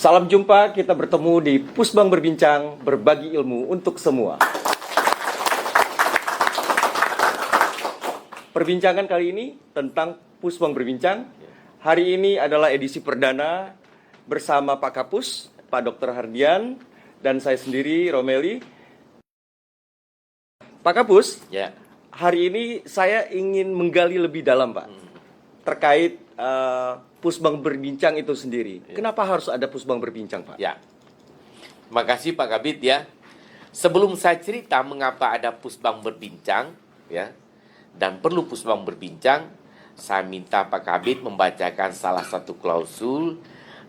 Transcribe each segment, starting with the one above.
Salam jumpa, kita bertemu di Pusbang Berbincang, berbagi ilmu untuk semua. Perbincangan kali ini tentang Pusbang Berbincang. Hari ini adalah edisi perdana bersama Pak Kapus, Pak Dr. Hardian, dan saya sendiri, Romeli. Pak Kapus, hari ini saya ingin menggali lebih dalam, Pak, terkait Pusbang Berbincang itu sendiri. Kenapa harus ada Pusbang Berbincang, Pak? Ya, makasih Pak Kabit ya. Sebelum saya cerita mengapa ada Pusbang Berbincang, ya, dan perlu Pusbang Berbincang, saya minta Pak Kabit membacakan salah satu klausul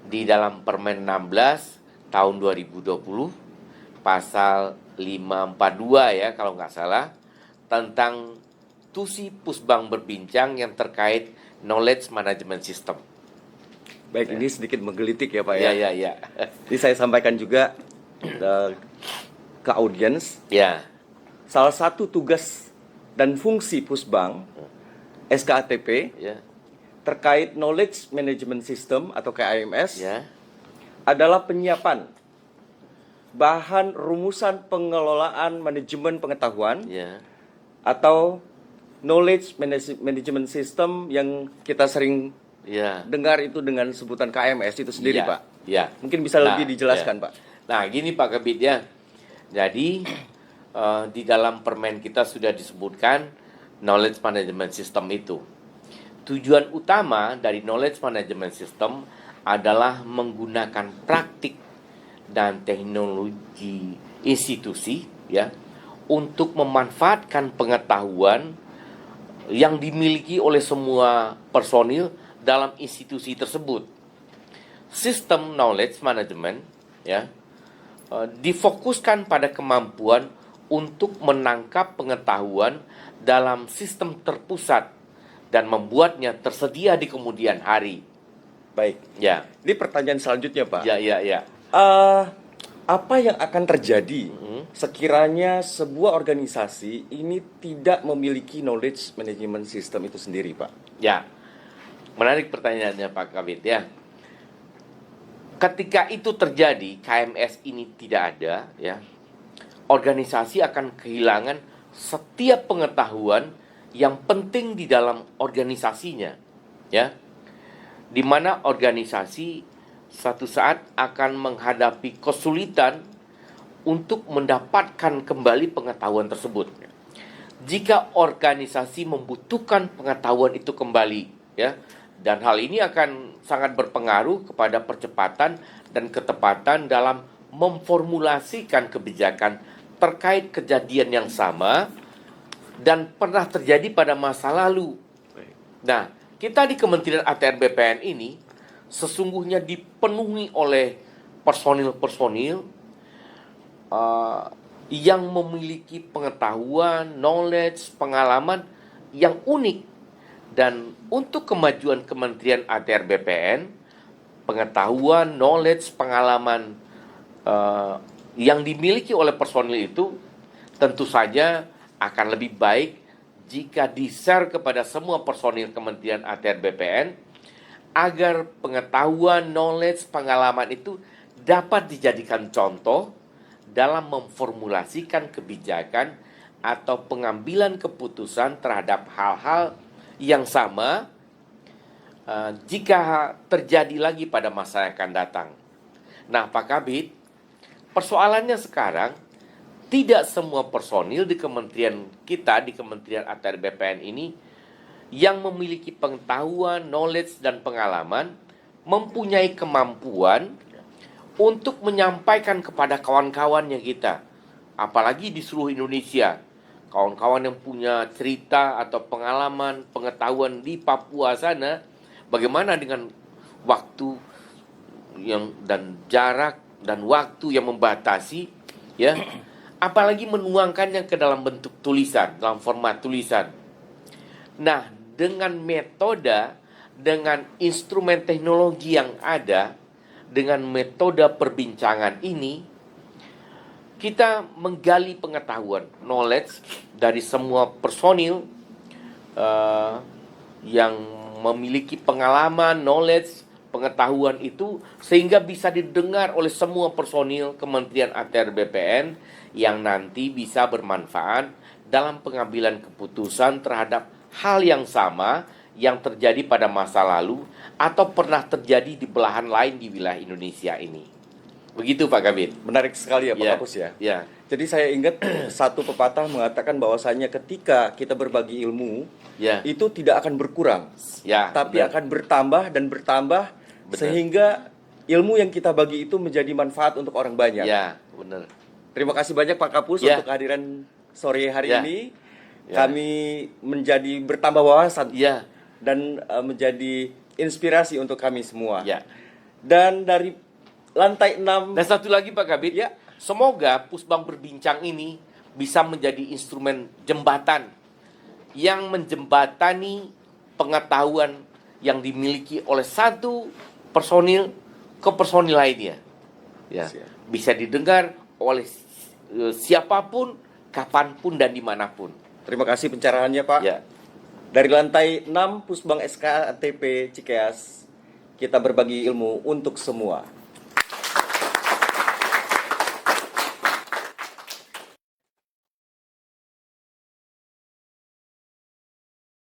di dalam Permen 16 tahun 2020, pasal 542 ya kalau nggak salah, tentang tusi Pusbang Berbincang yang terkait knowledge management system. Baik, ini sedikit menggelitik ya, Pak ya. Ya. Jadi saya sampaikan juga ke audiens. Ya. Salah satu tugas dan fungsi Pusbang SKATP terkait Knowledge Management System atau KMS adalah penyiapan bahan rumusan pengelolaan manajemen pengetahuan atau Knowledge Management System yang kita sering dengar itu dengan sebutan KMS itu sendiri, Pak. Mungkin bisa lebih dijelaskan, Pak. Nah, gini Pak Kabit ya. Jadi di dalam permen kita sudah disebutkan knowledge management system itu. Tujuan utama dari knowledge management system adalah menggunakan praktik dan teknologi institusi ya untuk memanfaatkan pengetahuan yang dimiliki oleh semua personil dalam institusi tersebut. Sistem knowledge management difokuskan pada kemampuan untuk menangkap pengetahuan dalam sistem terpusat dan membuatnya tersedia di kemudian hari. Baik. Ini pertanyaan selanjutnya, Pak. Apa yang akan terjadi sekiranya sebuah organisasi ini tidak memiliki knowledge management system itu sendiri, Pak? Menarik pertanyaannya Pak Kabit ya. Ketika itu terjadi, KMS ini tidak ada ya, organisasi akan kehilangan setiap pengetahuan yang penting di dalam organisasinya ya, di mana organisasi satu saat akan menghadapi kesulitan untuk mendapatkan kembali pengetahuan tersebut. Jika organisasi membutuhkan pengetahuan itu kembali ya, dan hal ini akan sangat berpengaruh kepada percepatan dan ketepatan dalam memformulasikan kebijakan terkait kejadian yang sama dan pernah terjadi pada masa lalu. Nah, kita di Kementerian ATR BPN ini sesungguhnya dipenuhi oleh personil-personil yang memiliki pengetahuan, knowledge, pengalaman yang unik. Dan untuk kemajuan Kementerian ATR BPN, pengetahuan, knowledge, pengalaman yang dimiliki oleh personil itu tentu saja akan lebih baik jika di-share kepada semua personil Kementerian ATR BPN agar pengetahuan, knowledge, pengalaman itu dapat dijadikan contoh dalam memformulasikan kebijakan atau pengambilan keputusan terhadap hal-hal yang sama jika terjadi lagi pada masa yang akan datang. Nah, Pak Kabit, persoalannya sekarang tidak semua personil di kementerian kita, di Kementerian ATR BPN ini yang memiliki pengetahuan, knowledge, dan pengalaman mempunyai kemampuan untuk menyampaikan kepada kawan-kawannya kita, apalagi di seluruh Indonesia. Kawan-kawan yang punya cerita atau pengalaman, pengetahuan di Papua sana, bagaimana dengan waktu dan jarak dan waktu yang membatasi, ya, apalagi menuangkannya ke dalam bentuk tulisan, dalam format tulisan. Nah, dengan metode, dengan instrumen teknologi yang ada, dengan metode perbincangan ini, kita menggali pengetahuan, knowledge dari semua personil yang memiliki pengalaman, knowledge, pengetahuan itu sehingga bisa didengar oleh semua personil Kementerian ATR BPN yang nanti bisa bermanfaat dalam pengambilan keputusan terhadap hal yang sama yang terjadi pada masa lalu atau pernah terjadi di belahan lain di wilayah Indonesia ini. Begitu Pak Kabit. Menarik sekali ya Pak Kapus ya. Ya. Jadi saya ingat satu pepatah mengatakan bahwasanya ketika kita berbagi ilmu, itu tidak akan berkurang, tapi akan bertambah dan bertambah, sehingga ilmu yang kita bagi itu menjadi manfaat untuk orang banyak. Ya, benar. Terima kasih banyak Pak Kapus untuk kehadiran sore hari ini. Kami menjadi bertambah wawasan dan menjadi inspirasi untuk kami semua. Dan dari lantai 6. Dan satu lagi Pak Kabit, semoga Pusbang Berbincang ini bisa menjadi instrumen jembatan yang menjembatani pengetahuan yang dimiliki oleh satu personil ke personil lainnya. Bisa didengar oleh siapapun, kapanpun dan dimanapun. Terima kasih pencerahannya Pak. Dari lantai 6 Pusbang SKATP Cikeas, kita berbagi ilmu untuk semua.